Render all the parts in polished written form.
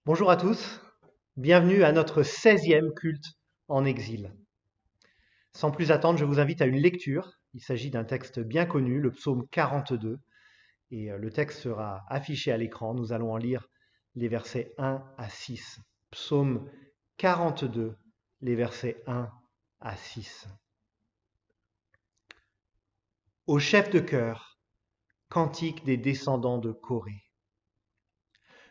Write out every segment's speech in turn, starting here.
Bonjour à tous, bienvenue à notre 16e culte en exil. Sans plus attendre, je vous invite à une lecture. Il s'agit d'un texte bien connu, le psaume 42, et le texte sera affiché à l'écran. Nous allons en lire les versets 1 à 6. Psaume 42, les versets 1 à 6. Au chef de chœur, cantique des descendants de Corée.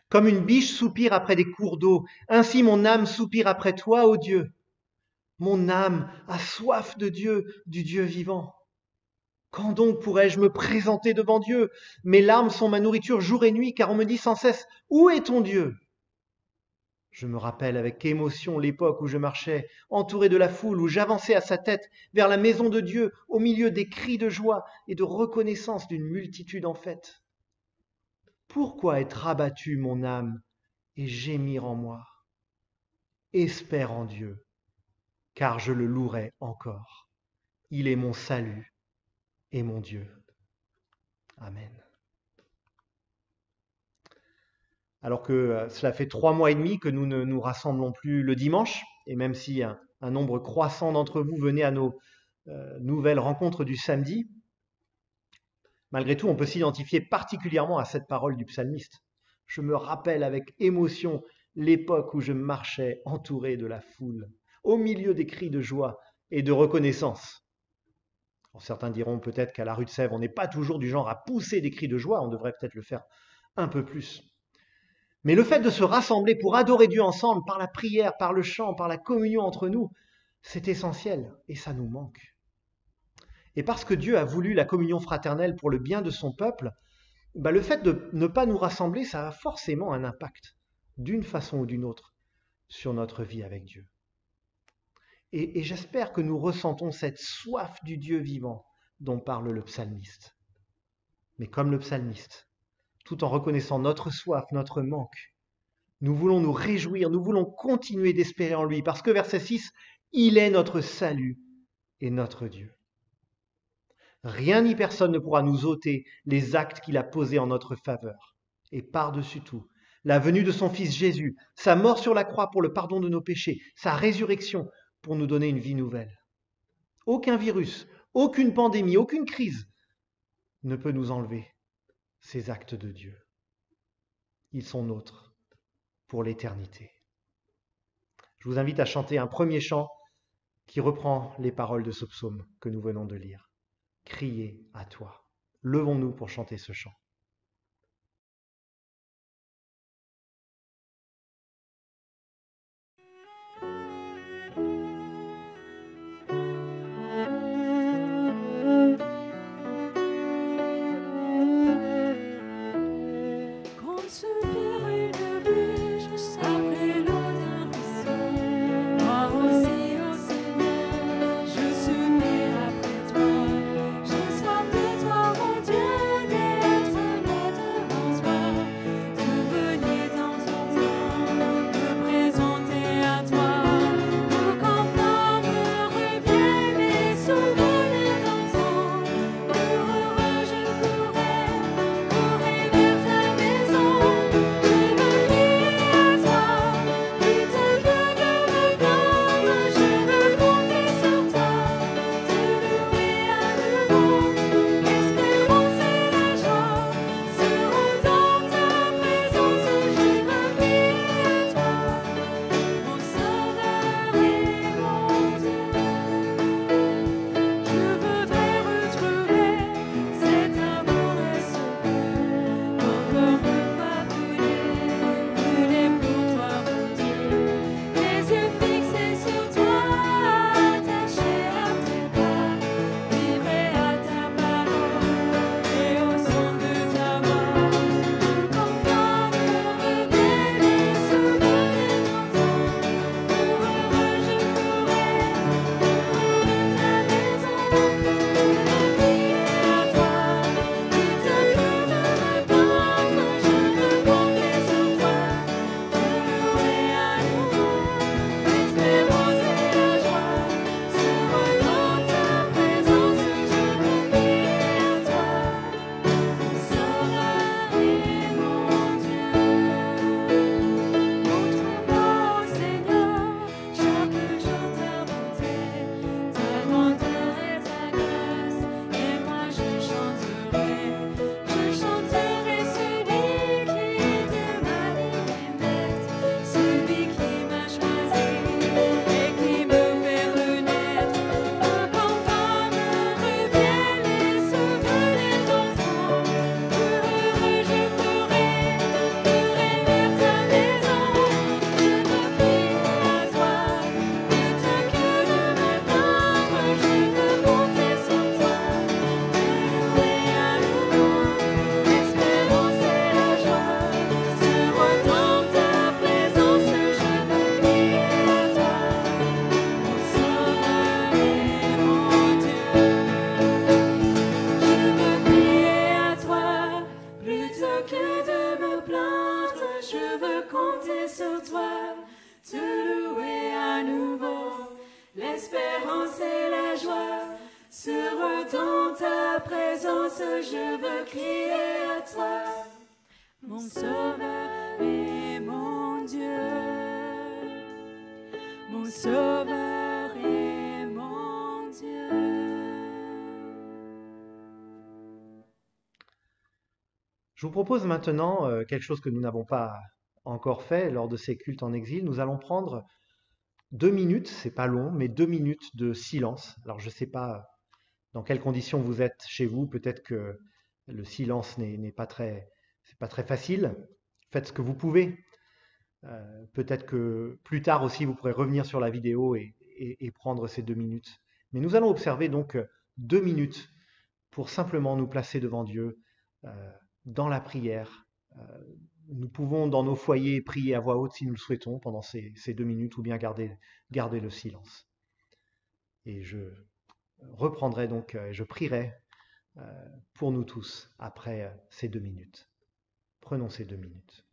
Comme une biche soupire après des cours d'eau, ainsi mon âme soupire après toi, ô Dieu. Mon âme a soif de Dieu, du Dieu vivant. Quand donc pourrais-je me présenter devant Dieu? Mes larmes sont ma nourriture jour et nuit, car on me dit sans cesse, où est ton Dieu? Je me rappelle avec émotion l'époque où je marchais, entouré de la foule, où j'avançais à sa tête vers la maison de Dieu, au milieu des cris de joie et de reconnaissance d'une multitude en fête. Pourquoi être abattu, mon âme, et gémir en moi? Espère en Dieu, car je le louerai encore. Il est mon salut et mon Dieu. Amen. Alors que cela fait 3 mois et demi que nous ne nous rassemblons plus le dimanche, et même si un nombre croissant d'entre vous venait à nos nouvelles rencontres du samedi, malgré tout, on peut s'identifier particulièrement à cette parole du psalmiste. Je me rappelle avec émotion l'époque où je marchais entouré de la foule, au milieu des cris de joie et de reconnaissance. Alors, certains diront peut-être qu'à la rue de Sèvres, on n'est pas toujours du genre à pousser des cris de joie, on devrait peut-être le faire un peu plus. Mais le fait de se rassembler pour adorer Dieu ensemble, par la prière, par le chant, par la communion entre nous, c'est essentiel et ça nous manque. Et parce que Dieu a voulu la communion fraternelle pour le bien de son peuple, le fait de ne pas nous rassembler, ça a forcément un impact, d'une façon ou d'une autre, sur notre vie avec Dieu. Et j'espère que nous ressentons cette soif du Dieu vivant dont parle le psalmiste. Mais comme le psalmiste, tout en reconnaissant notre soif, notre manque, nous voulons nous réjouir, nous voulons continuer d'espérer en lui, parce que verset 6, il est notre salut et notre Dieu. Rien ni personne ne pourra nous ôter les actes qu'il a posés en notre faveur. Et par-dessus tout, la venue de son Fils Jésus, sa mort sur la croix pour le pardon de nos péchés, sa résurrection pour nous donner une vie nouvelle. Aucun virus, aucune pandémie, aucune crise ne peut nous enlever ces actes de Dieu. Ils sont nôtres pour l'éternité. Je vous invite à chanter un premier chant qui reprend les paroles de ce psaume que nous venons de lire. Criez à toi. Levons-nous pour chanter ce chant. Je sois de toi, mon Dieu, d'être ta présence, je veux crier à toi, mon Sauveur et mon Dieu, mon Sauveur et mon Dieu. Je vous propose maintenant quelque chose que nous n'avons pas encore fait lors de ces cultes en exil. Nous allons prendre 2 minutes, c'est pas long, mais 2 minutes de silence. Alors je ne sais pas dans quelles conditions vous êtes chez vous, peut-être que le silence n'est pas c'est pas très facile. Faites ce que vous pouvez. Peut-être que plus tard aussi, vous pourrez revenir sur la vidéo et prendre ces 2 minutes. Mais nous allons observer donc 2 minutes pour simplement nous placer devant Dieu dans la prière. Nous pouvons dans nos foyers prier à voix haute si nous le souhaitons pendant ces 2 minutes ou bien garder le silence. Et je reprendrai donc, je prierai pour nous tous après ces 2 minutes. Prenons ces 2 minutes.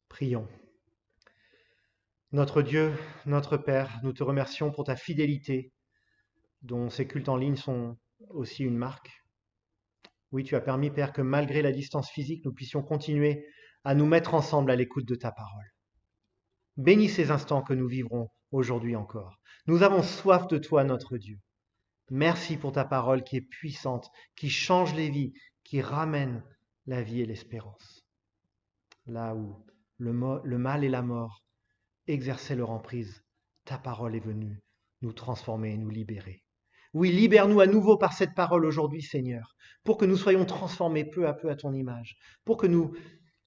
Prions. Notre Dieu, notre Père, nous te remercions pour ta fidélité, dont ces cultes en ligne sont aussi une marque. Oui, tu as permis, Père, que malgré la distance physique, nous puissions continuer à nous mettre ensemble à l'écoute de ta parole. Bénis ces instants que nous vivrons aujourd'hui encore. Nous avons soif de toi, notre Dieu. Merci pour ta parole qui est puissante, qui change les vies, qui ramène la vie et l'espérance. Là où le mal et la mort exerçaient leur emprise, ta parole est venue nous transformer et nous libérer. Oui, libère-nous à nouveau par cette parole aujourd'hui, Seigneur, pour que nous soyons transformés peu à peu à ton image, pour que nous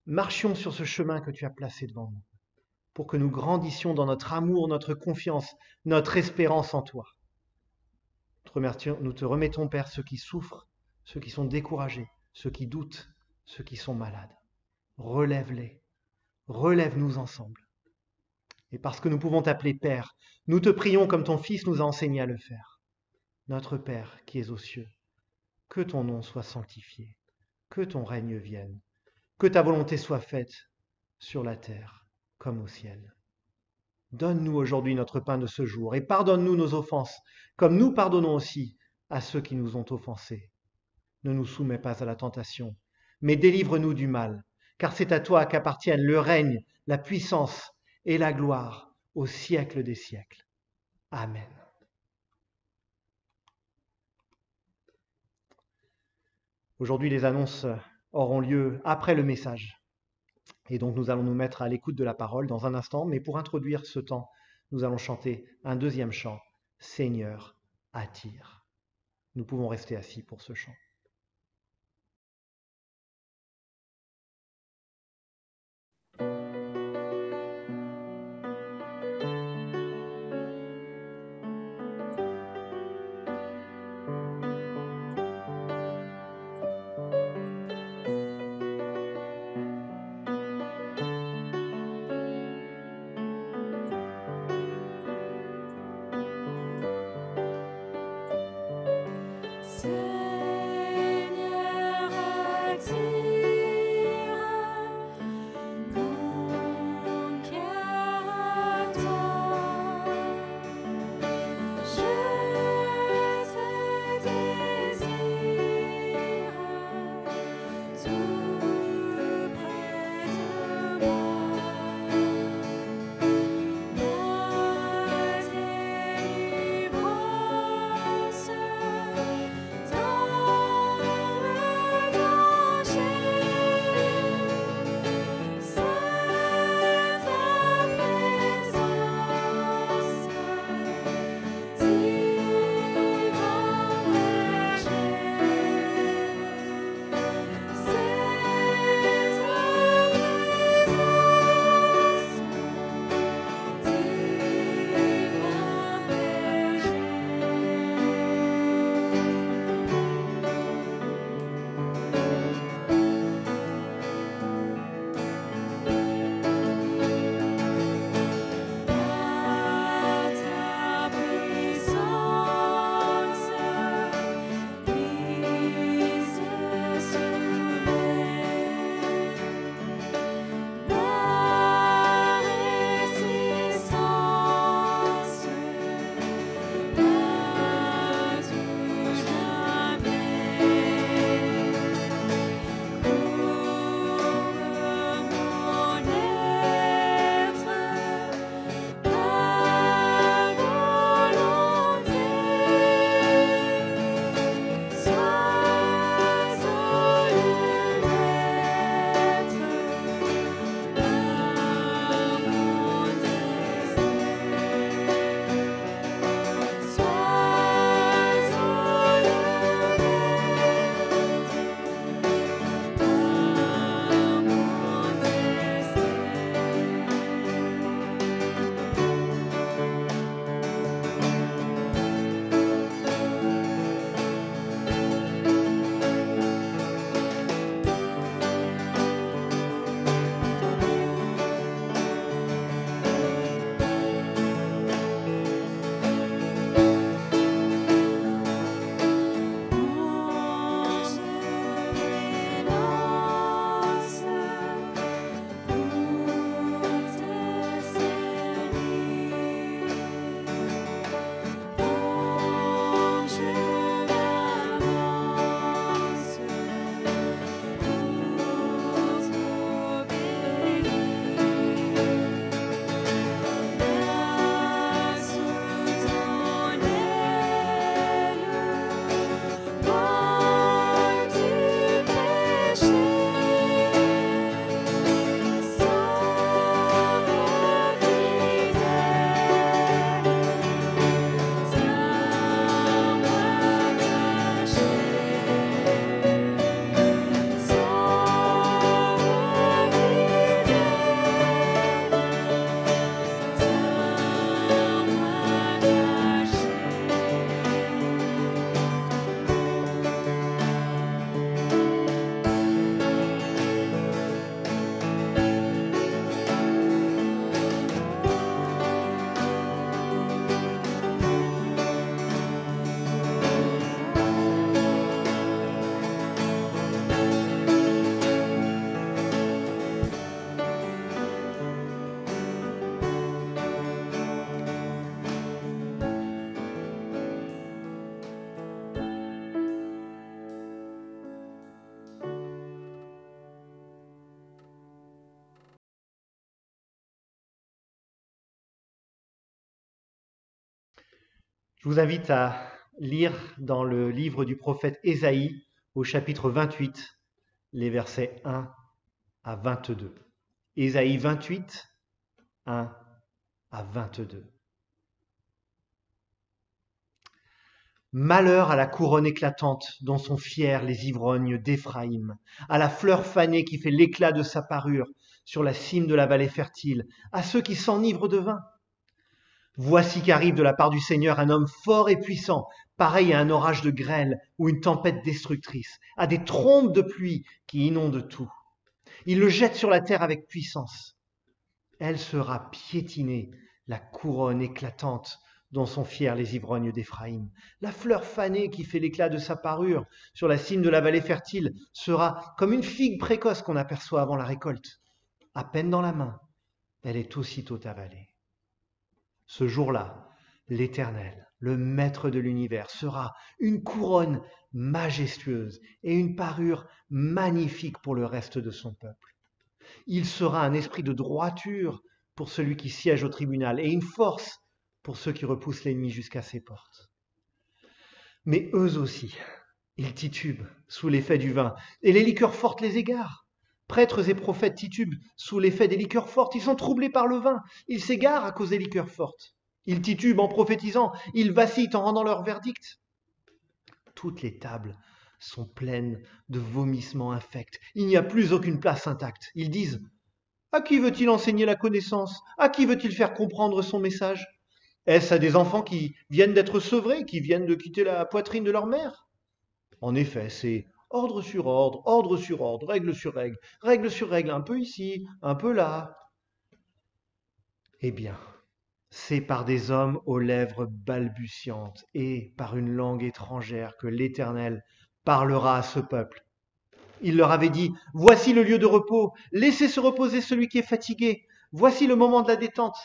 marchions sur ce chemin que tu as placé devant nous, pour que nous grandissions dans notre amour, notre confiance, notre espérance en toi. Nous te remettons, Père, ceux qui souffrent, ceux qui sont découragés, ceux qui doutent, ceux qui sont malades. Relève-les, relève-nous ensemble. Et parce que nous pouvons t'appeler Père, nous te prions comme ton Fils nous a enseigné à le faire. Notre Père qui es aux cieux, que ton nom soit sanctifié, que ton règne vienne, que ta volonté soit faite sur la terre comme au ciel. Donne-nous aujourd'hui notre pain de ce jour et pardonne-nous nos offenses, comme nous pardonnons aussi à ceux qui nous ont offensés. Ne nous soumets pas à la tentation, mais délivre-nous du mal, car c'est à toi qu'appartiennent le règne, la puissance et la gloire au siècle des siècles. Amen. Aujourd'hui, les annonces auront lieu après le message. Et donc nous allons nous mettre à l'écoute de la parole dans un instant, mais pour introduire ce temps, nous allons chanter un deuxième chant, Seigneur, attire. Nous pouvons rester assis pour ce chant. Je vous invite à lire dans le livre du prophète Ésaïe, au chapitre 28, les versets 1 à 22. Ésaïe 28, 1 à 22. Malheur à la couronne éclatante dont sont fiers les ivrognes d'Éphraïm, à la fleur fanée qui fait l'éclat de sa parure sur la cime de la vallée fertile, à ceux qui s'enivrent de vin. Voici qu'arrive de la part du Seigneur un homme fort et puissant, pareil à un orage de grêle ou une tempête destructrice, à des trombes de pluie qui inondent tout. Il le jette sur la terre avec puissance. Elle sera piétinée, la couronne éclatante dont sont fiers les ivrognes d'Éphraïm. La fleur fanée qui fait l'éclat de sa parure sur la cime de la vallée fertile sera comme une figue précoce qu'on aperçoit avant la récolte. À peine dans la main, elle est aussitôt avalée. Ce jour-là, l'Éternel, le Maître de l'univers, sera une couronne majestueuse et une parure magnifique pour le reste de son peuple. Il sera un esprit de droiture pour celui qui siège au tribunal et une force pour ceux qui repoussent l'ennemi jusqu'à ses portes. Mais eux aussi, ils titubent sous l'effet du vin et les liqueurs fortes les égarent. Prêtres et prophètes titubent sous l'effet des liqueurs fortes. Ils sont troublés par le vin. Ils s'égarent à cause des liqueurs fortes. Ils titubent en prophétisant. Ils vacillent en rendant leur verdict. Toutes les tables sont pleines de vomissements infects. Il n'y a plus aucune place intacte. Ils disent « À qui veut-il enseigner la connaissance? À qui veut-il faire comprendre son message? Est-ce à des enfants qui viennent d'être sevrés, qui viennent de quitter la poitrine de leur mère ?» En effet, c'est ordre sur ordre, règle sur règle, un peu ici, un peu là. Eh bien, c'est par des hommes aux lèvres balbutiantes et par une langue étrangère que l'Éternel parlera à ce peuple. Il leur avait dit, « Voici le lieu de repos, laissez se reposer celui qui est fatigué, voici le moment de la détente. »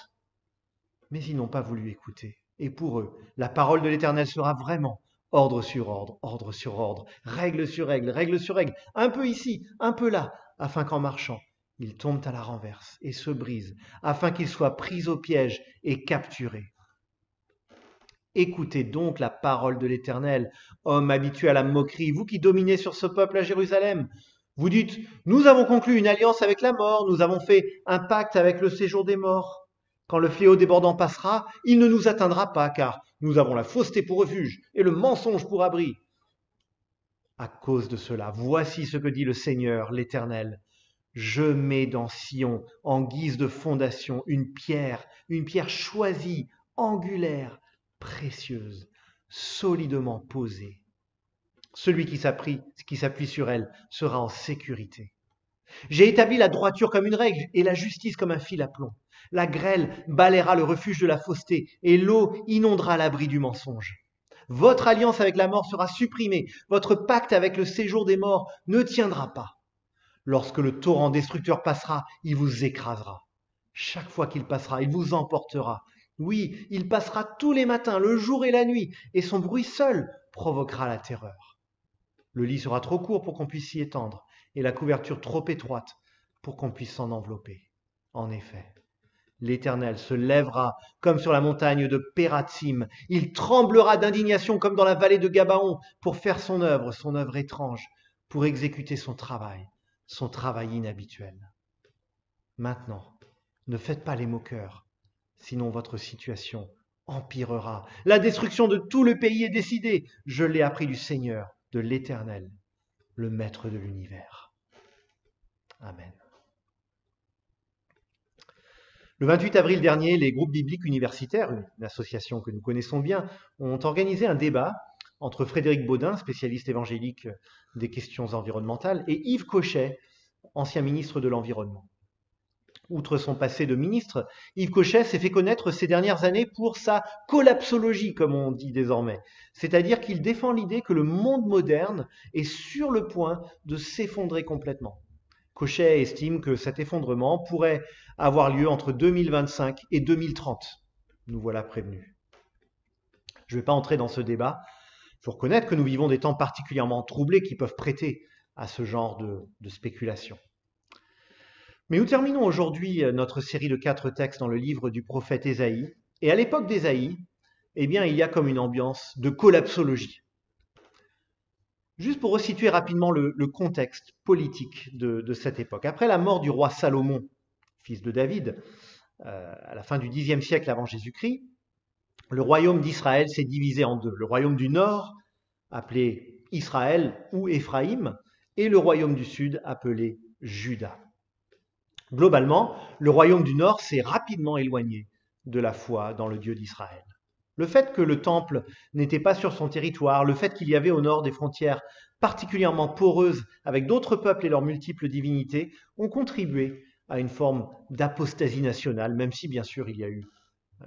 Mais ils n'ont pas voulu écouter. Et pour eux, la parole de l'Éternel sera vraiment ordre sur ordre, règle sur règle, un peu ici, un peu là, afin qu'en marchant, ils tombent à la renverse et se brisent, afin qu'ils soient pris au piège et capturés. Écoutez donc la parole de l'Éternel, hommes habitués à la moquerie, vous qui dominez sur ce peuple à Jérusalem. Vous dites, nous avons conclu une alliance avec la mort, nous avons fait un pacte avec le séjour des morts. Quand le fléau débordant passera, il ne nous atteindra pas, car nous avons la fausseté pour refuge et le mensonge pour abri. À cause de cela, voici ce que dit le Seigneur, l'Éternel. Je mets dans Sion, en guise de fondation, une pierre choisie, angulaire, précieuse, solidement posée. Celui qui s'appuie sur elle sera en sécurité. J'ai établi la droiture comme une règle et la justice comme un fil à plomb. La grêle balayera le refuge de la fausseté et l'eau inondera l'abri du mensonge. Votre alliance avec la mort sera supprimée. Votre pacte avec le séjour des morts ne tiendra pas. Lorsque le torrent destructeur passera, il vous écrasera. Chaque fois qu'il passera, il vous emportera. Oui, il passera tous les matins, le jour et la nuit, et son bruit seul provoquera la terreur. Le lit sera trop court pour qu'on puisse s'y étendre, et la couverture trop étroite pour qu'on puisse s'en envelopper. En effet, l'Éternel se lèvera comme sur la montagne de Pératsim. Il tremblera d'indignation comme dans la vallée de Gabaon pour faire son œuvre étrange, pour exécuter son travail inhabituel. Maintenant, ne faites pas les moqueurs, sinon votre situation empirera. La destruction de tout le pays est décidée. Je l'ai appris du Seigneur, de l'Éternel, le Maître de l'univers. Amen. Le 28 avril dernier, les groupes bibliques universitaires, une association que nous connaissons bien, ont organisé un débat entre Frédéric Baudin, spécialiste évangélique des questions environnementales, et Yves Cochet, ancien ministre de l'Environnement. Outre son passé de ministre, Yves Cochet s'est fait connaître ces dernières années pour sa collapsologie, comme on dit désormais. C'est-à-dire qu'il défend l'idée que le monde moderne est sur le point de s'effondrer complètement. Cochet estime que cet effondrement pourrait avoir lieu entre 2025 et 2030. Nous voilà prévenus. Je ne vais pas entrer dans ce débat. Il faut reconnaître que nous vivons des temps particulièrement troublés qui peuvent prêter à ce genre de spéculation. Mais nous terminons aujourd'hui notre série de 4 textes dans le livre du prophète Ésaïe. Et à l'époque d'Ésaïe, eh bien, il y a comme une ambiance de collapsologie. Juste pour resituer rapidement le contexte politique de cette époque. Après la mort du roi Salomon, fils de David, à la fin du Xe siècle avant Jésus-Christ, le royaume d'Israël s'est divisé en deux. Le royaume du nord, appelé Israël ou Éphraïm, et le royaume du sud, appelé Juda. Globalement, le royaume du nord s'est rapidement éloigné de la foi dans le Dieu d'Israël. Le fait que le temple n'était pas sur son territoire, le fait qu'il y avait au nord des frontières particulièrement poreuses avec d'autres peuples et leurs multiples divinités ont contribué à une forme d'apostasie nationale, même si bien sûr il y a eu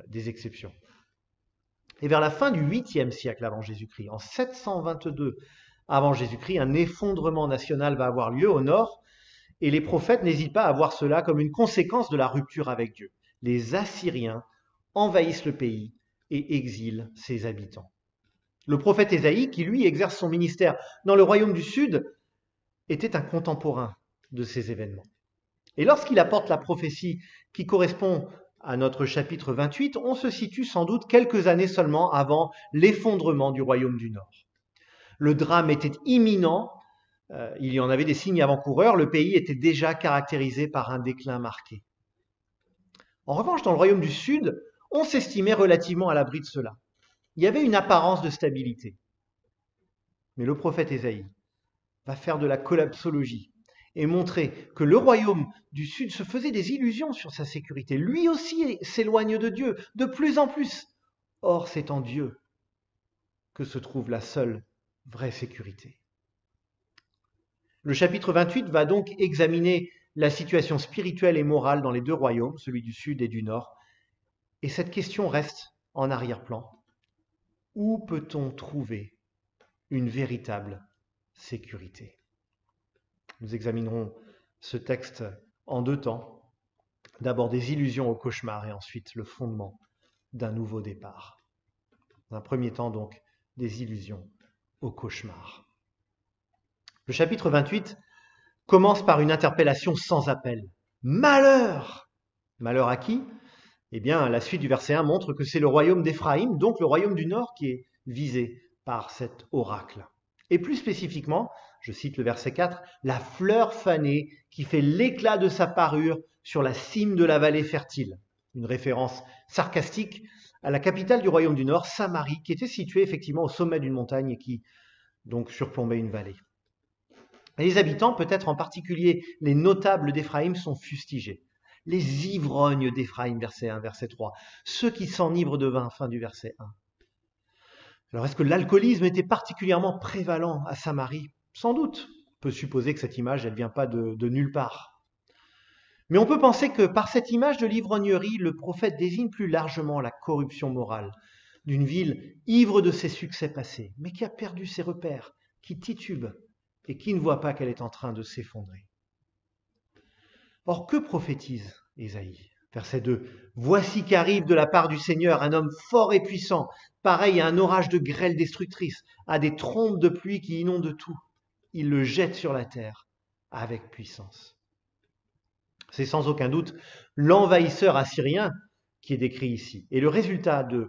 des exceptions. Et vers la fin du 8e siècle avant Jésus-Christ, en 722 avant Jésus-Christ, un effondrement national va avoir lieu au nord, et les prophètes n'hésitent pas à voir cela comme une conséquence de la rupture avec Dieu. Les Assyriens envahissent le pays et exilent ses habitants. Le prophète Ésaïe, qui lui exerce son ministère dans le royaume du sud, était un contemporain de ces événements. Et lorsqu'il apporte la prophétie qui correspond à notre chapitre 28, on se situe sans doute quelques années seulement avant l'effondrement du royaume du Nord. Le drame était imminent, il y en avait des signes avant-coureurs, le pays était déjà caractérisé par un déclin marqué. En revanche, dans le royaume du Sud, on s'estimait relativement à l'abri de cela. Il y avait une apparence de stabilité. Mais le prophète Ésaïe va faire de la collapsologie et montrer que le royaume du Sud se faisait des illusions sur sa sécurité. Lui aussi s'éloigne de Dieu de plus en plus. Or, c'est en Dieu que se trouve la seule vraie sécurité. Le chapitre 28 va donc examiner la situation spirituelle et morale dans les deux royaumes, celui du Sud et du Nord. Et cette question reste en arrière-plan. Où peut-on trouver une véritable sécurité ? Nous examinerons ce texte en deux temps. D'abord des illusions au cauchemar et ensuite le fondement d'un nouveau départ. Dans un premier temps donc, des illusions au cauchemar. Le chapitre 28 commence par une interpellation sans appel. Malheur ! Malheur à qui ? Eh bien, la suite du verset 1 montre que c'est le royaume d'Éphraïm, donc le royaume du Nord, qui est visé par cet oracle. Et plus spécifiquement, je cite le verset 4, « La fleur fanée qui fait l'éclat de sa parure sur la cime de la vallée fertile ». Une référence sarcastique à la capitale du royaume du Nord, Samarie, qui était située effectivement au sommet d'une montagne et qui donc surplombait une vallée. Et les habitants, peut-être en particulier les notables d'Éphraïm, sont fustigés. Les ivrognes d'Éphraïm, verset 1, verset 3. Ceux qui s'enivrent de vin, fin du verset 1. Alors, est-ce que l'alcoolisme était particulièrement prévalent à Samarie ? Sans doute. On peut supposer que cette image, elle ne vient pas de nulle part. Mais on peut penser que par cette image de l'ivrognerie, le prophète désigne plus largement la corruption morale d'une ville ivre de ses succès passés, mais qui a perdu ses repères, qui titube et qui ne voit pas qu'elle est en train de s'effondrer. Or, que prophétise Ésaïe ? Verset 2. « Voici qu'arrive de la part du Seigneur un homme fort et puissant, pareil à un orage de grêle destructrice, à des trompes de pluie qui inondent tout. Il le jette sur la terre avec puissance. » C'est sans aucun doute l'envahisseur assyrien qui est décrit ici. Et le résultat de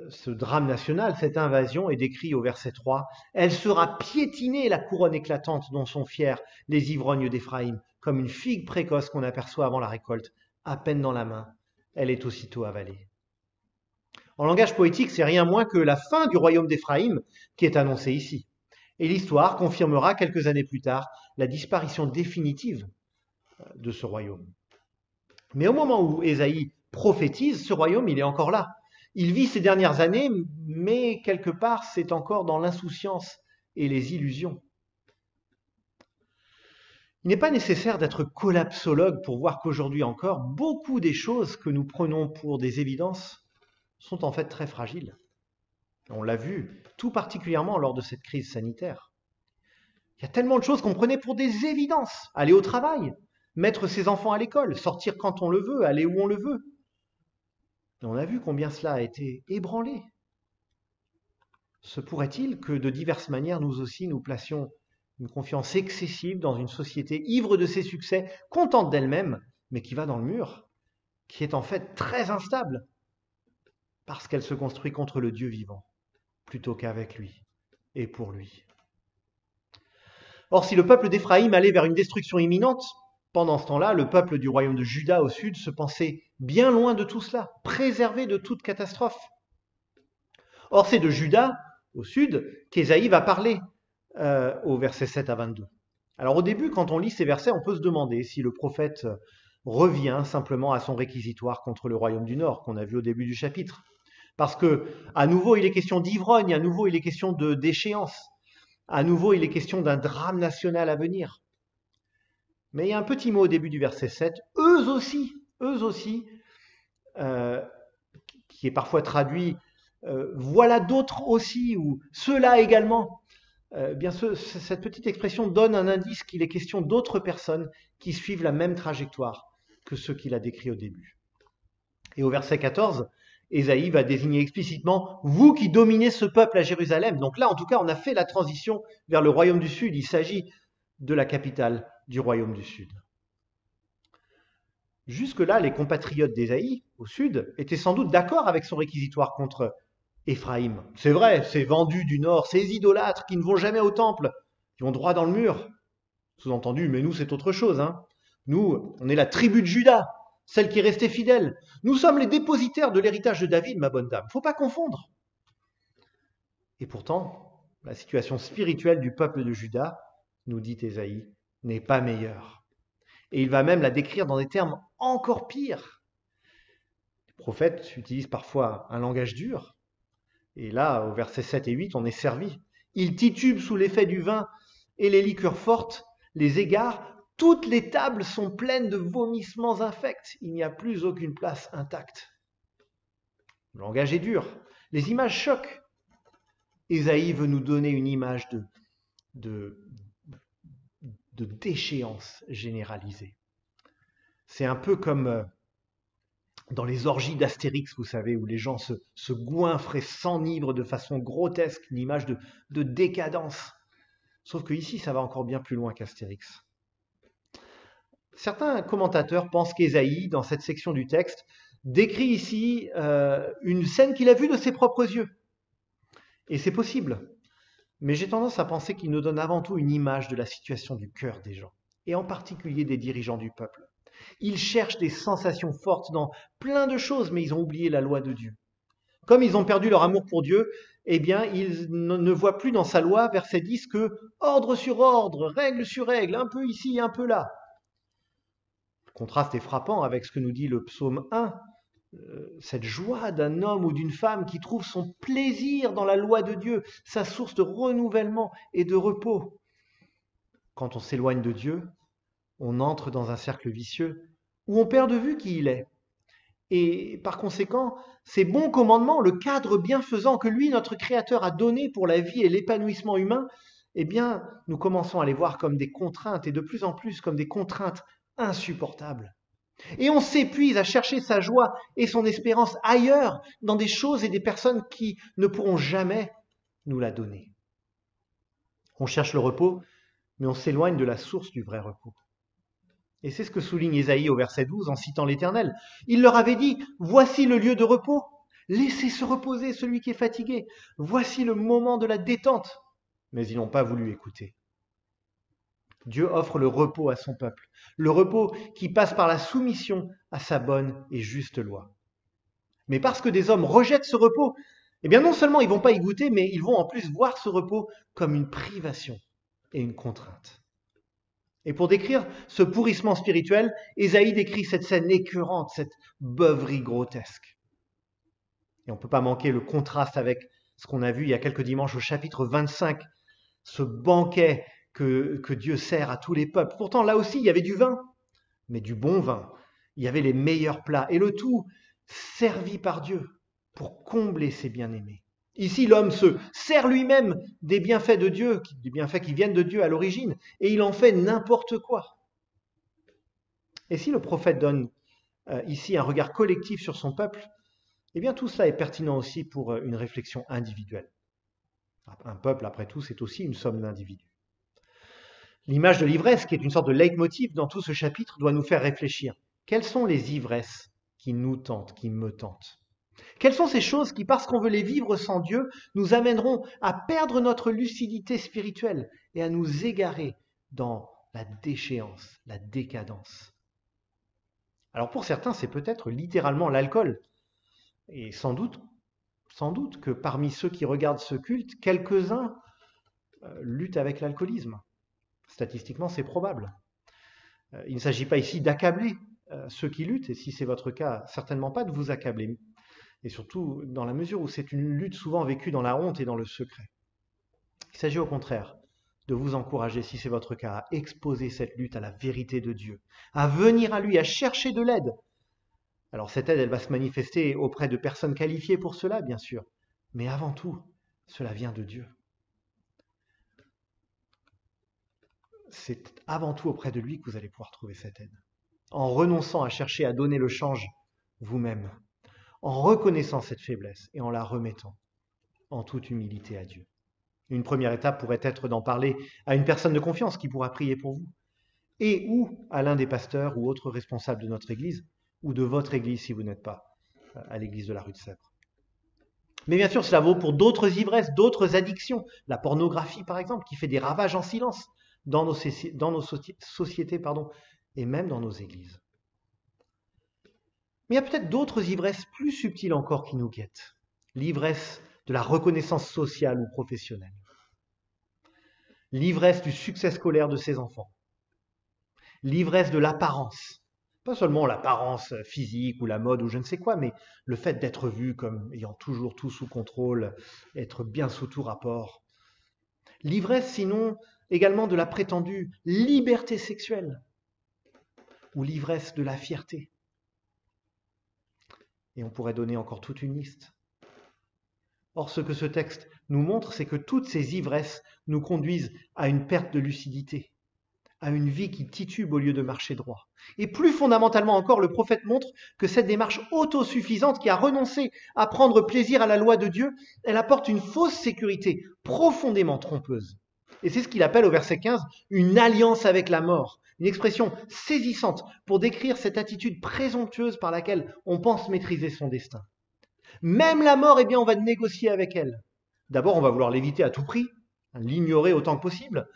ce drame national, cette invasion, est décrit au verset 3. « Elle sera piétinée, la couronne éclatante dont sont fiers les ivrognes d'Éphraïm, comme une figue précoce qu'on aperçoit avant la récolte, à peine dans la main, elle est aussitôt avalée. » En langage poétique, c'est rien moins que la fin du royaume d'Éphraïm qui est annoncée ici. Et l'histoire confirmera quelques années plus tard la disparition définitive de ce royaume. Mais au moment où Ésaïe prophétise, ce royaume, il est encore là. Il vit ces dernières années, mais quelque part, c'est encore dans l'insouciance et les illusions. Il n'est pas nécessaire d'être collapsologue pour voir qu'aujourd'hui encore, beaucoup des choses que nous prenons pour des évidences sont en fait très fragiles. On l'a vu, tout particulièrement lors de cette crise sanitaire. Il y a tellement de choses qu'on prenait pour des évidences. Aller au travail, mettre ses enfants à l'école, sortir quand on le veut, aller où on le veut. Et on a vu combien cela a été ébranlé. Se pourrait-il que de diverses manières, nous aussi, nous placions une confiance excessive dans une société ivre de ses succès, contente d'elle-même, mais qui va dans le mur, qui est en fait très instable. parce qu'elle se construit contre le Dieu vivant, plutôt qu'avec lui et pour lui. Or, si le peuple d'Éphraïm allait vers une destruction imminente, pendant ce temps-là, le peuple du royaume de Juda au sud se pensait bien loin de tout cela, préservé de toute catastrophe. Or, c'est de Juda, au sud, qu'Ésaïe va parler au verset 7 à 22. Alors au début, quand on lit ces versets, on peut se demander si le prophète revient simplement à son réquisitoire contre le royaume du nord, qu'on a vu au début du chapitre. Parce que, à nouveau, il est question d'ivrogne, à nouveau, il est question de déchéance, à nouveau, il est question d'un drame national à venir. Mais il y a un petit mot au début du verset 7, eux aussi, qui est parfois traduit voilà d'autres aussi, ou ceux-là également. Cette petite expression donne un indice qu'il est question d'autres personnes qui suivent la même trajectoire que ceux qu'il a décrits au début. Et au verset 14, Ésaïe va désigner explicitement « vous qui dominez ce peuple à Jérusalem ». Donc là, en tout cas, on a fait la transition vers le royaume du Sud. Il s'agit de la capitale du royaume du Sud. Jusque-là, les compatriotes d'Ésaïe, au Sud, étaient sans doute d'accord avec son réquisitoire contre Éphraïm. C'est vrai, ces vendus du Nord, ces idolâtres qui ne vont jamais au temple, qui vont droit dans le mur. Sous-entendu, mais nous, c'est autre chose. Nous, on est la tribu de Juda, celle qui est restée fidèle. Nous sommes les dépositaires de l'héritage de David, ma bonne dame. Il ne faut pas confondre. Et pourtant, la situation spirituelle du peuple de Juda, nous dit Ésaïe, n'est pas meilleure. Et il va même la décrire dans des termes encore pires. Les prophètes utilisent parfois un langage dur. Et là, au verset 7 et 8, on est servi. Ils titubent sous l'effet du vin et les liqueurs fortes les égarent. Toutes les tables sont pleines de vomissements infects. Il n'y a plus aucune place intacte. Le langage est dur. Les images choquent. Ésaïe veut nous donner une image de déchéance généralisée. C'est un peu comme dans les orgies d'Astérix, vous savez, où les gens se goinfrent et s'enivrent de façon grotesque, une image de décadence. Sauf que ici, ça va encore bien plus loin qu'Astérix. Certains commentateurs pensent qu'Ésaïe, dans cette section du texte, décrit ici une scène qu'il a vue de ses propres yeux. Et c'est possible. Mais j'ai tendance à penser qu'il nous donne avant tout une image de la situation du cœur des gens, et en particulier des dirigeants du peuple. Ils cherchent des sensations fortes dans plein de choses, mais ils ont oublié la loi de Dieu. Comme ils ont perdu leur amour pour Dieu, eh bien, ils ne voient plus dans sa loi, verset 10, que ordre sur ordre, règle sur règle, un peu ici, un peu là. Le contraste est frappant avec ce que nous dit le psaume 1, cette joie d'un homme ou d'une femme qui trouve son plaisir dans la loi de Dieu, sa source de renouvellement et de repos. Quand on s'éloigne de Dieu, on entre dans un cercle vicieux où on perd de vue qui il est. Et par conséquent, ces bons commandements, le cadre bienfaisant que lui, notre Créateur, a donné pour la vie et l'épanouissement humain, eh bien, nous commençons à les voir comme des contraintes et de plus en plus comme des contraintes insupportables. Et on s'épuise à chercher sa joie et son espérance ailleurs, dans des choses et des personnes qui ne pourront jamais nous la donner. On cherche le repos, mais on s'éloigne de la source du vrai repos. Et c'est ce que souligne Ésaïe au verset 12 en citant l'Éternel. Il leur avait dit, voici le lieu de repos, laissez se reposer celui qui est fatigué, voici le moment de la détente. Mais ils n'ont pas voulu écouter. Dieu offre le repos à son peuple, le repos qui passe par la soumission à sa bonne et juste loi. Mais parce que des hommes rejettent ce repos, eh bien non seulement ils ne vont pas y goûter, mais ils vont en plus voir ce repos comme une privation et une contrainte. Et pour décrire ce pourrissement spirituel, Ésaïe décrit cette scène écœurante, cette beuverie grotesque. Et on ne peut pas manquer le contraste avec ce qu'on a vu il y a quelques dimanches au chapitre 25, ce banquet que Dieu sert à tous les peuples. Pourtant, là aussi, il y avait du vin, mais du bon vin. Il y avait les meilleurs plats, et le tout servi par Dieu pour combler ses bien-aimés. Ici, l'homme se sert lui-même des bienfaits de Dieu, des bienfaits qui viennent de Dieu à l'origine, et il en fait n'importe quoi. Et si le prophète donne ici un regard collectif sur son peuple, eh bien tout cela est pertinent aussi pour une réflexion individuelle. Un peuple, après tout, c'est aussi une somme d'individus. L'image de l'ivresse, qui est une sorte de leitmotiv dans tout ce chapitre, doit nous faire réfléchir. Quelles sont les ivresses qui nous tentent, qui me tentent ? Quelles sont ces choses qui, parce qu'on veut les vivre sans Dieu, nous amèneront à perdre notre lucidité spirituelle et à nous égarer dans la déchéance, la décadence? Alors pour certains, c'est peut-être littéralement l'alcool. Et sans doute que parmi ceux qui regardent ce culte, quelques-uns luttent avec l'alcoolisme. Statistiquement, c'est probable. Il ne s'agit pas ici d'accabler ceux qui luttent, et si c'est votre cas, certainement pas de vous accabler. Et surtout dans la mesure où c'est une lutte souvent vécue dans la honte et dans le secret. Il s'agit au contraire de vous encourager, si c'est votre cas, à exposer cette lutte à la vérité de Dieu, à venir à lui, à chercher de l'aide. Alors cette aide, elle va se manifester auprès de personnes qualifiées pour cela, bien sûr, mais avant tout, cela vient de Dieu. C'est avant tout auprès de lui que vous allez pouvoir trouver cette aide, en renonçant à chercher à donner le change vous-même, en reconnaissant cette faiblesse et en la remettant en toute humilité à Dieu. Une première étape pourrait être d'en parler à une personne de confiance qui pourra prier pour vous, et ou à l'un des pasteurs ou autres responsables de notre Église, ou de votre Église si vous n'êtes pas à l'Église de la rue de Sèvres. Mais bien sûr, cela vaut pour d'autres ivresses, d'autres addictions, la pornographie par exemple, qui fait des ravages en silence dans nos sociétés, et même dans nos églises. Mais il y a peut-être d'autres ivresses plus subtiles encore qui nous guettent. L'ivresse de la reconnaissance sociale ou professionnelle. L'ivresse du succès scolaire de ses enfants. L'ivresse de l'apparence. Pas seulement l'apparence physique ou la mode ou je ne sais quoi, mais le fait d'être vu comme ayant toujours tout sous contrôle, être bien sous tout rapport. L'ivresse sinon également de la prétendue liberté sexuelle ou l'ivresse de la fierté. Et on pourrait donner encore toute une liste. Or, ce que ce texte nous montre, c'est que toutes ces ivresses nous conduisent à une perte de lucidité, à une vie qui titube au lieu de marcher droit. Et plus fondamentalement encore, le prophète montre que cette démarche autosuffisante qui a renoncé à prendre plaisir à la loi de Dieu, elle apporte une fausse sécurité profondément trompeuse. Et c'est ce qu'il appelle au verset 15 une alliance avec la mort. Une expression saisissante pour décrire cette attitude présomptueuse par laquelle on pense maîtriser son destin. Même la mort, on va négocier avec elle. D'abord, on va vouloir l'éviter à tout prix, l'ignorer autant que possible.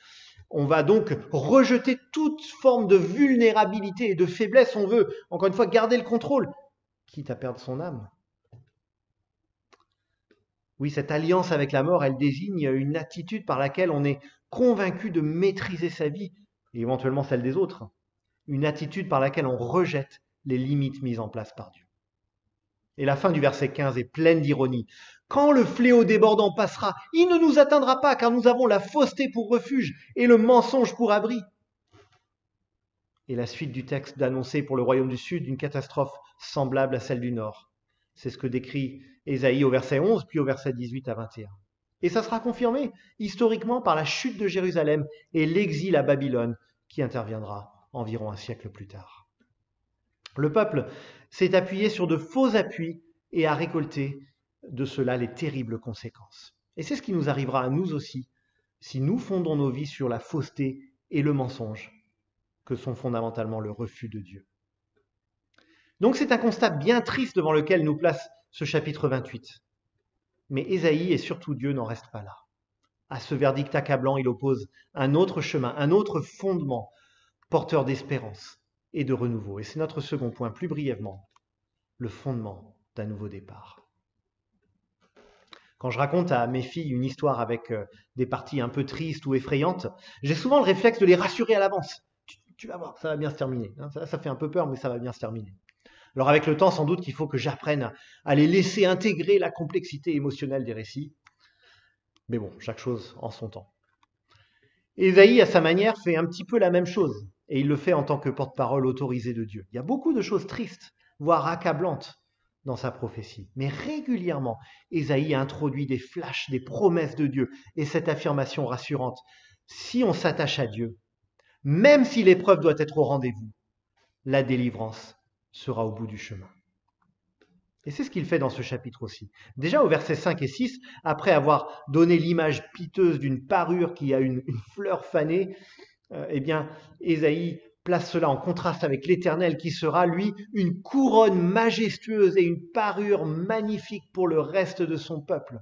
On va donc rejeter toute forme de vulnérabilité et de faiblesse. On veut, encore une fois, garder le contrôle, quitte à perdre son âme. Oui, cette alliance avec la mort, elle désigne une attitude par laquelle on est convaincu de maîtriser sa vie, et éventuellement celle des autres. Une attitude par laquelle on rejette les limites mises en place par Dieu. Et la fin du verset 15 est pleine d'ironie. Quand le fléau débordant passera, il ne nous atteindra pas, car nous avons la fausseté pour refuge et le mensonge pour abri. Et la suite du texte d'annoncer pour le royaume du Sud une catastrophe semblable à celle du Nord. C'est ce que décrit Ésaïe au verset 11, puis au verset 18 à 21. Et ça sera confirmé historiquement par la chute de Jérusalem et l'exil à Babylone qui interviendra environ un siècle plus tard. Le peuple s'est appuyé sur de faux appuis et a récolté de cela les terribles conséquences. Et c'est ce qui nous arrivera à nous aussi si nous fondons nos vies sur la fausseté et le mensonge, que sont fondamentalement le refus de Dieu. Donc c'est un constat bien triste devant lequel nous place ce chapitre 28. Mais Ésaïe et surtout Dieu n'en restent pas là. À ce verdict accablant, il oppose un autre chemin, un autre fondement, porteur d'espérance et de renouveau. Et c'est notre second point, plus brièvement, le fondement d'un nouveau départ. Quand je raconte à mes filles une histoire avec des parties un peu tristes ou effrayantes, j'ai souvent le réflexe de les rassurer à l'avance. Tu vas voir, ça va bien se terminer. Ça fait un peu peur, mais ça va bien se terminer. Alors avec le temps, sans doute qu'il faut que j'apprenne à les laisser intégrer la complexité émotionnelle des récits. Mais bon, chaque chose en son temps. Ésaïe, à sa manière, fait un petit peu la même chose. Et il le fait en tant que porte-parole autorisé de Dieu. Il y a beaucoup de choses tristes, voire accablantes, dans sa prophétie. Mais régulièrement, Ésaïe introduit des flashs, des promesses de Dieu. Et cette affirmation rassurante, si on s'attache à Dieu, même si l'épreuve doit être au rendez-vous, la délivrance sera au bout du chemin. Et c'est ce qu'il fait dans ce chapitre aussi. Déjà au verset 5 et 6, après avoir donné l'image piteuse d'une parure qui a une fleur fanée, Ésaïe place cela en contraste avec l'Éternel qui sera, lui, une couronne majestueuse et une parure magnifique pour le reste de son peuple.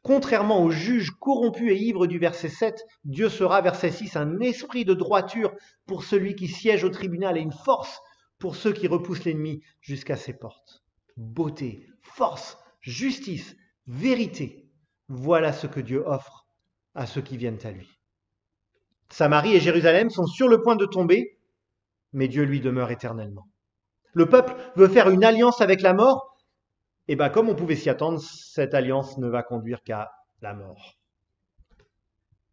Contrairement au juge corrompu et ivre du verset 7, Dieu sera, verset 6, un esprit de droiture pour celui qui siège au tribunal et une force pour ceux qui repoussent l'ennemi jusqu'à ses portes. Beauté, force, justice, vérité, voilà ce que Dieu offre à ceux qui viennent à lui. Samarie et Jérusalem sont sur le point de tomber, mais Dieu lui demeure éternellement. Le peuple veut faire une alliance avec la mort, et bien comme on pouvait s'y attendre, cette alliance ne va conduire qu'à la mort.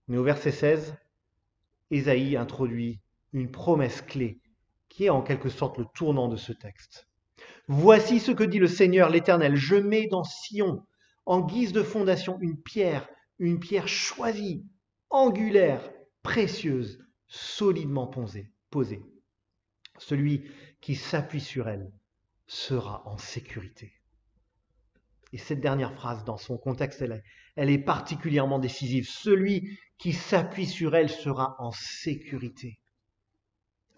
Mais au verset 16, Ésaïe introduit une promesse clé qui est en quelque sorte le tournant de ce texte. Voici ce que dit le Seigneur l'Éternel, je mets dans Sion, en guise de fondation, une pierre choisie, angulaire, précieuse, solidement posée. Celui qui s'appuie sur elle sera en sécurité. Et cette dernière phrase, dans son contexte, elle est particulièrement décisive. Celui qui s'appuie sur elle sera en sécurité.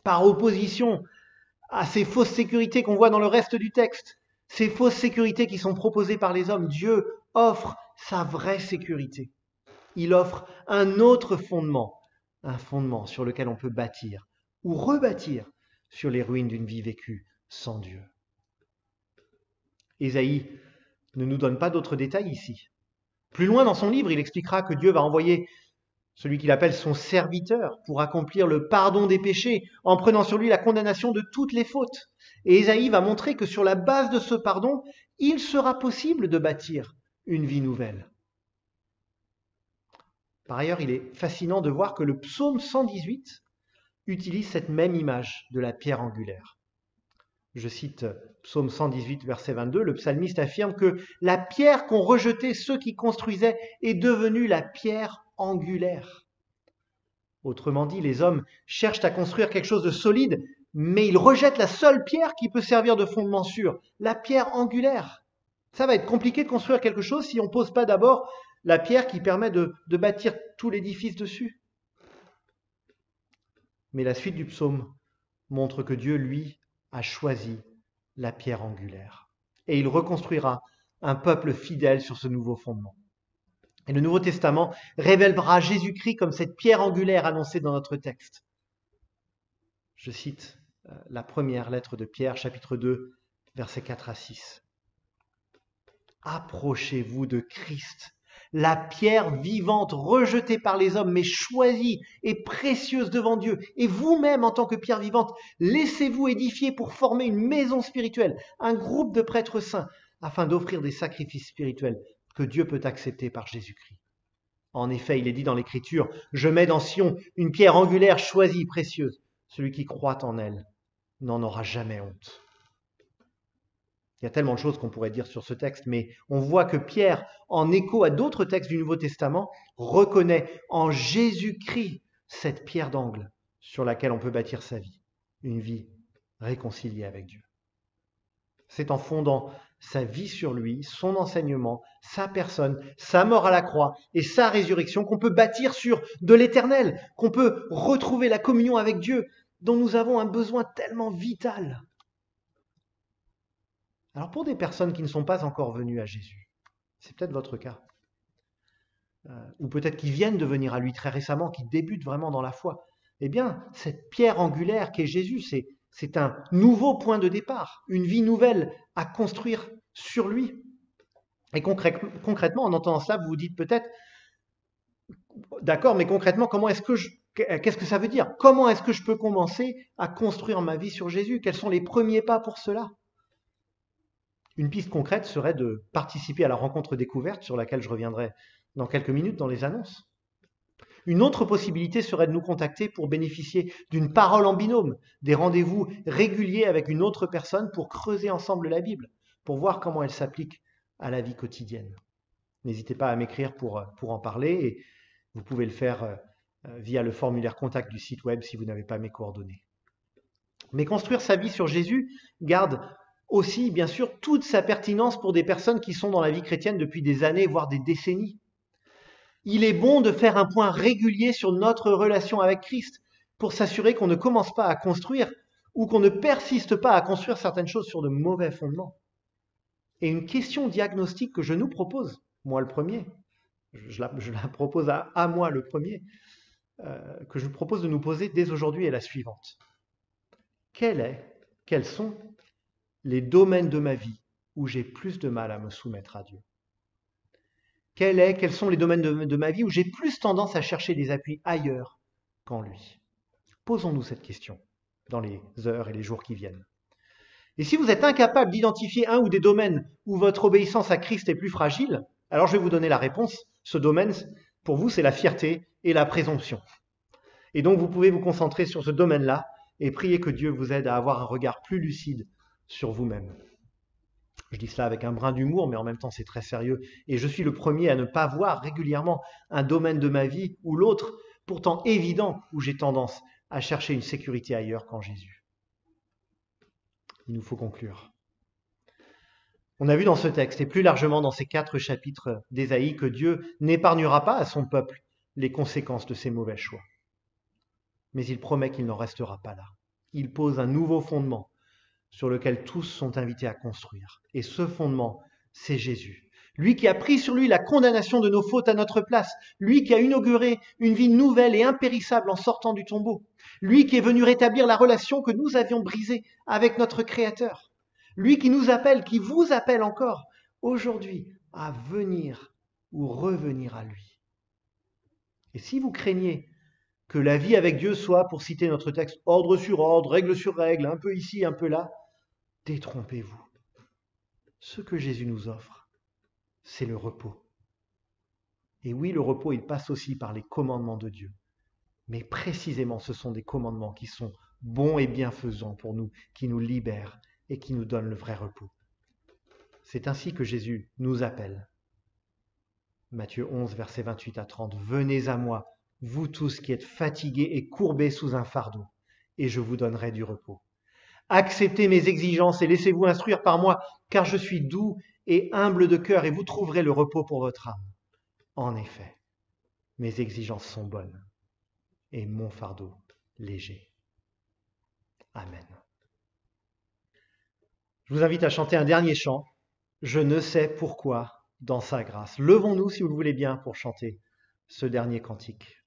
Par opposition à ces fausses sécurités qu'on voit dans le reste du texte, ces fausses sécurités qui sont proposées par les hommes, Dieu offre sa vraie sécurité. Il offre un autre fondement, un fondement sur lequel on peut bâtir ou rebâtir sur les ruines d'une vie vécue sans Dieu. Ésaïe ne nous donne pas d'autres détails ici. Plus loin dans son livre, il expliquera que Dieu va envoyer celui qu'il appelle son serviteur pour accomplir le pardon des péchés en prenant sur lui la condamnation de toutes les fautes. Et Ésaïe va montrer que sur la base de ce pardon, il sera possible de bâtir une vie nouvelle. Par ailleurs, il est fascinant de voir que le psaume 118 utilise cette même image de la pierre angulaire. Je cite psaume 118, verset 22, le psalmiste affirme que la pierre qu'ont rejetée ceux qui construisaient est devenue la pierre angulaire. Autrement dit, les hommes cherchent à construire quelque chose de solide, mais ils rejettent la seule pierre qui peut servir de fondement sûr, la pierre angulaire. Ça va être compliqué de construire quelque chose si on ne pose pas d'abord la pierre qui permet de bâtir tout l'édifice dessus. Mais la suite du psaume montre que Dieu, lui, a choisi la pierre angulaire. Et il reconstruira un peuple fidèle sur ce nouveau fondement. Et le Nouveau Testament révélera Jésus-Christ comme cette pierre angulaire annoncée dans notre texte. Je cite la première lettre de Pierre, chapitre 2, versets 4 à 6. Approchez-vous de Christ, la pierre vivante rejetée par les hommes, mais choisie et précieuse devant Dieu. Et vous-même, en tant que pierre vivante, laissez-vous édifier pour former une maison spirituelle, un groupe de prêtres saints, afin d'offrir des sacrifices spirituels que Dieu peut accepter par Jésus-Christ. En effet, il est dit dans l'Écriture, « Je mets dans Sion une pierre angulaire choisie, précieuse. Celui qui croit en elle n'en aura jamais honte. » Il y a tellement de choses qu'on pourrait dire sur ce texte, mais on voit que Pierre, en écho à d'autres textes du Nouveau Testament, reconnaît en Jésus-Christ cette pierre d'angle sur laquelle on peut bâtir sa vie, une vie réconciliée avec Dieu. C'est en fondant sa vie sur lui, son enseignement, sa personne, sa mort à la croix et sa résurrection qu'on peut bâtir sur de l'éternel, qu'on peut retrouver la communion avec Dieu dont nous avons un besoin tellement vital. Alors pour des personnes qui ne sont pas encore venues à Jésus, c'est peut-être votre cas, ou peut-être qui viennent de venir à lui très récemment, qui débutent vraiment dans la foi, eh bien cette pierre angulaire qu'est Jésus, c'est un nouveau point de départ, une vie nouvelle à construire sur lui. Et concrètement, en entendant cela, vous vous dites peut-être, d'accord, mais concrètement, qu'est-ce que ça veut dire? Comment est-ce que je peux commencer à construire ma vie sur Jésus? Quels sont les premiers pas pour cela? Une piste concrète serait de participer à la rencontre découverte sur laquelle je reviendrai dans quelques minutes dans les annonces. Une autre possibilité serait de nous contacter pour bénéficier d'une parole en binôme, des rendez-vous réguliers avec une autre personne pour creuser ensemble la Bible, pour voir comment elle s'applique à la vie quotidienne. N'hésitez pas à m'écrire pour en parler et vous pouvez le faire via le formulaire contact du site web si vous n'avez pas mes coordonnées. Mais construire sa vie sur Jésus garde aussi, bien sûr, toute sa pertinence pour des personnes qui sont dans la vie chrétienne depuis des années, voire des décennies. Il est bon de faire un point régulier sur notre relation avec Christ, pour s'assurer qu'on ne commence pas à construire ou qu'on ne persiste pas à construire certaines choses sur de mauvais fondements. Et une question diagnostique que je nous propose, moi le premier, je la propose à moi le premier, que je vous propose de nous poser dès aujourd'hui est la suivante. Quels sont les domaines de ma vie où j'ai plus de mal à me soumettre à Dieu? Quels sont les domaines de ma vie où j'ai plus tendance à chercher des appuis ailleurs qu'en lui? Posons-nous cette question dans les heures et les jours qui viennent. Et si vous êtes incapable d'identifier un ou des domaines où votre obéissance à Christ est plus fragile, alors je vais vous donner la réponse. Ce domaine, pour vous, c'est la fierté et la présomption. Et donc, vous pouvez vous concentrer sur ce domaine-là et prier que Dieu vous aide à avoir un regard plus lucide sur vous-même. Je dis cela avec un brin d'humour, mais en même temps, c'est très sérieux. Et je suis le premier à ne pas voir régulièrement un domaine de ma vie ou l'autre, pourtant évident, où j'ai tendance à chercher une sécurité ailleurs qu'en Jésus. Il nous faut conclure. On a vu dans ce texte, et plus largement dans ces 4 chapitres d'Ésaïe, que Dieu n'épargnera pas à son peuple les conséquences de ses mauvais choix. Mais il promet qu'il n'en restera pas là. Il pose un nouveau fondement sur lequel tous sont invités à construire. Et ce fondement, c'est Jésus. Lui qui a pris sur lui la condamnation de nos fautes à notre place. Lui qui a inauguré une vie nouvelle et impérissable en sortant du tombeau. Lui qui est venu rétablir la relation que nous avions brisée avec notre Créateur. Lui qui nous appelle, qui vous appelle encore aujourd'hui à venir ou revenir à lui. Et si vous craignez que la vie avec Dieu soit, pour citer notre texte, ordre sur ordre, règle sur règle, un peu ici, un peu là, détrompez-vous. Ce que Jésus nous offre, c'est le repos. Et oui, le repos, il passe aussi par les commandements de Dieu. Mais précisément, ce sont des commandements qui sont bons et bienfaisants pour nous, qui nous libèrent et qui nous donnent le vrai repos. C'est ainsi que Jésus nous appelle. Matthieu 11, versets 28 à 30. « Venez à moi, vous tous qui êtes fatigués et courbés sous un fardeau, et je vous donnerai du repos. Acceptez mes exigences et laissez-vous instruire par moi, car je suis doux et humble de cœur, et vous trouverez le repos pour votre âme. En effet, mes exigences sont bonnes, et mon fardeau léger. » Amen. Je vous invite à chanter un dernier chant. Je ne sais pourquoi, dans sa grâce. Levons-nous, si vous le voulez bien, pour chanter ce dernier cantique.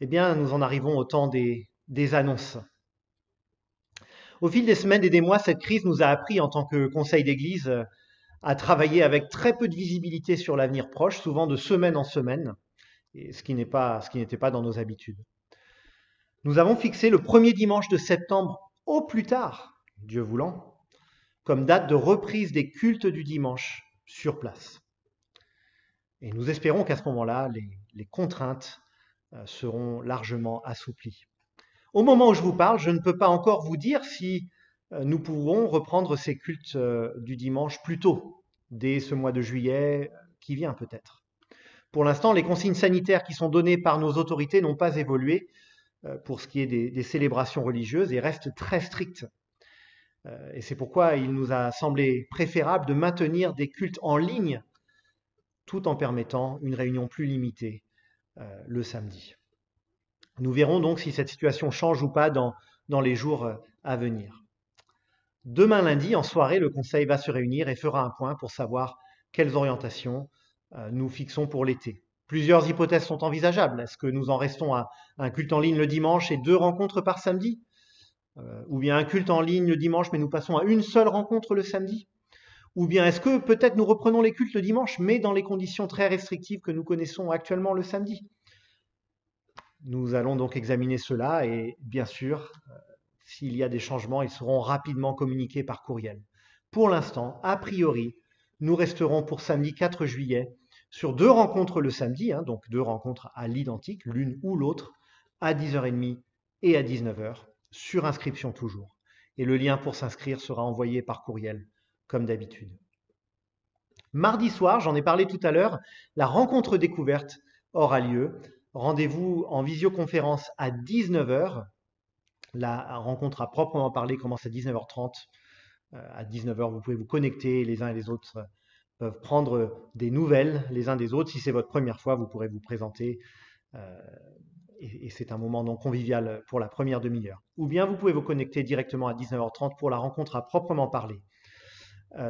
Eh bien, nous en arrivons au temps des annonces. Au fil des semaines et des mois, cette crise nous a appris en tant que conseil d'église à travailler avec très peu de visibilité sur l'avenir proche, souvent de semaine en semaine, et ce qui n'était pas dans nos habitudes. Nous avons fixé le premier dimanche de septembre au plus tard, Dieu voulant, comme date de reprise des cultes du dimanche sur place. Et nous espérons qu'à ce moment-là, les contraintes seront largement assouplies. Au moment où je vous parle, je ne peux pas encore vous dire si nous pourrons reprendre ces cultes du dimanche plus tôt, dès ce mois de juillet qui vient peut-être. Pour l'instant, les consignes sanitaires qui sont données par nos autorités n'ont pas évolué pour ce qui est des célébrations religieuses et restent très strictes. Et c'est pourquoi il nous a semblé préférable de maintenir des cultes en ligne tout en permettant une réunion plus limitée le samedi. Nous verrons donc si cette situation change ou pas dans les jours à venir. Demain lundi, en soirée, le Conseil va se réunir et fera un point pour savoir quelles orientations nous fixons pour l'été. Plusieurs hypothèses sont envisageables. Est-ce que nous en restons à un culte en ligne le dimanche et 2 rencontres par samedi ? Ou bien un culte en ligne le dimanche, mais nous passons à une seule rencontre le samedi ? Ou bien est-ce que peut-être nous reprenons les cultes le dimanche, mais dans les conditions très restrictives que nous connaissons actuellement le samedi ? Nous allons donc examiner cela et bien sûr, s'il y a des changements, ils seront rapidement communiqués par courriel. Pour l'instant, a priori, nous resterons pour samedi 4 juillet sur 2 rencontres le samedi, donc 2 rencontres à l'identique, l'une ou l'autre, à 10h30 et à 19h, sur inscription toujours. Et le lien pour s'inscrire sera envoyé par courriel, comme d'habitude. Mardi soir, j'en ai parlé tout à l'heure, la rencontre découverte aura lieu. Rendez-vous en visioconférence à 19h. La rencontre à proprement parler commence à 19h30. À 19h, vous pouvez vous connecter, les uns et les autres peuvent prendre des nouvelles les uns des autres. Si c'est votre première fois, vous pourrez vous présenter et c'est un moment donc convivial pour la première demi-heure. Ou bien vous pouvez vous connecter directement à 19h30 pour la rencontre à proprement parler.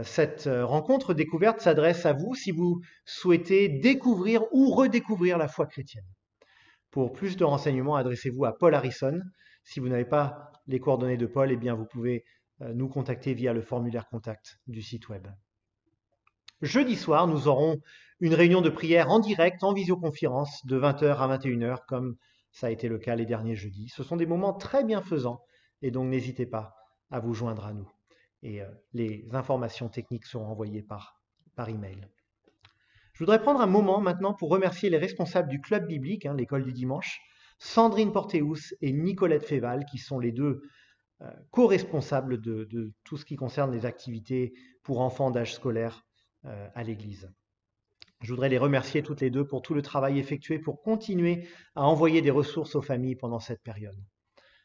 Cette rencontre découverte s'adresse à vous si vous souhaitez découvrir ou redécouvrir la foi chrétienne. Pour plus de renseignements, adressez-vous à Paul Harrison. Si vous n'avez pas les coordonnées de Paul, eh bien vous pouvez nous contacter via le formulaire contact du site web. Jeudi soir, nous aurons une réunion de prière en direct, en visioconférence, de 20h à 21h, comme ça a été le cas les derniers jeudis. Ce sont des moments très bienfaisants, et donc n'hésitez pas à vous joindre à nous. Et les informations techniques seront envoyées par email. Je voudrais prendre un moment maintenant pour remercier les responsables du club biblique, l'école du dimanche, Sandrine Porteus et Nicolette Féval, qui sont les deux co-responsables de tout ce qui concerne les activités pour enfants d'âge scolaire à l'église. Je voudrais les remercier toutes les deux pour tout le travail effectué pour continuer à envoyer des ressources aux familles pendant cette période.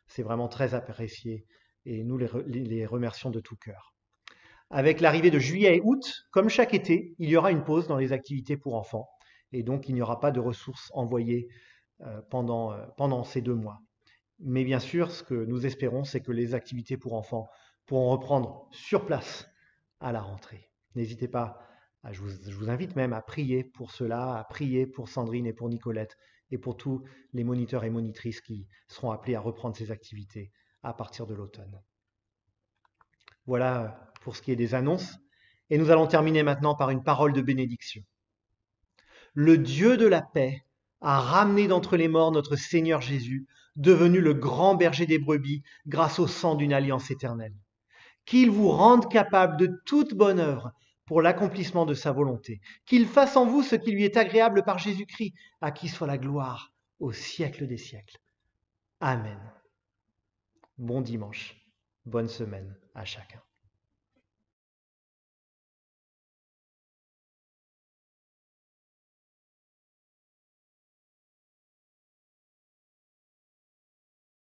C'est vraiment très apprécié et nous les remercions de tout cœur. Avec l'arrivée de juillet et août, comme chaque été, il y aura une pause dans les activités pour enfants et donc il n'y aura pas de ressources envoyées pendant ces 2 mois. Mais bien sûr, ce que nous espérons, c'est que les activités pour enfants pourront reprendre sur place à la rentrée. N'hésitez pas, je vous invite même à prier pour cela, à prier pour Sandrine et pour Nicolette et pour tous les moniteurs et monitrices qui seront appelés à reprendre ces activités à partir de l'automne. Voilà pour ce qui est des annonces. Et nous allons terminer maintenant par une parole de bénédiction. Le Dieu de la paix a ramené d'entre les morts notre Seigneur Jésus, devenu le grand berger des brebis grâce au sang d'une alliance éternelle. Qu'il vous rende capable de toute bonne œuvre pour l'accomplissement de sa volonté. Qu'il fasse en vous ce qui lui est agréable par Jésus-Christ, à qui soit la gloire au siècle des siècles. Amen. Bon dimanche, bonne semaine à chacun.